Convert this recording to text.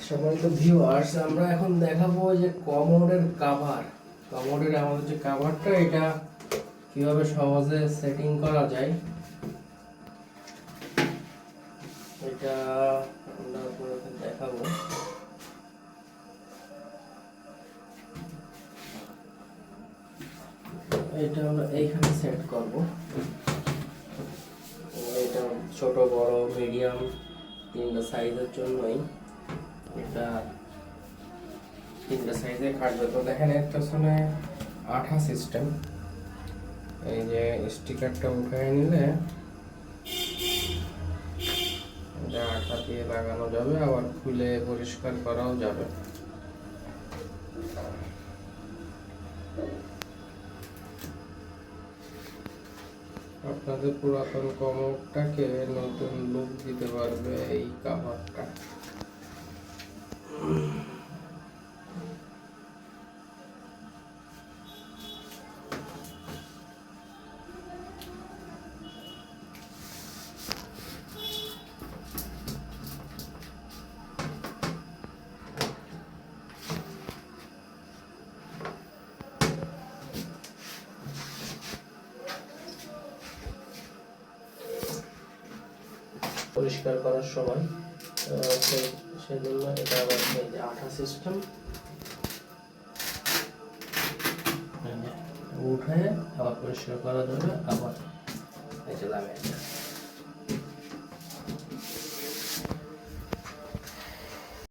সম্মানিত ভিউয়ার্স, আমরা এখন দেখাবো যে কমোডের কমোডের আমাদের যে কভারটা, এটা কিভাবে সহজে সেটিং করা যায়। এটা আমরা আপনাদের দেখাবো। এটা আমরা এইখানে সেট করব। এটা ছোট বড় মিডিয়াম তিনটা সাইজের জন্যই এটা তিনটা সাইজে কাটবে। তো দেখেন এর পেছনে আঠা সিস্টেম, এই যে স্টিকারটা উঠিয়ে নিলে এটা আঠা দিয়ে লাগানো যাবে, আবার খুলে পরিষ্কার করাও যাবে। আপনাদের পুরাতন কমোডটাকে নতুন লুক দিতে পারবে এই কভারটা। পরিষ্কার করার সময় সেজন্য এটা আবার এই যে আঠা সিস্টেম উঠে আবার পরিষ্কার করা যাবে, আবার এই যে লাগাই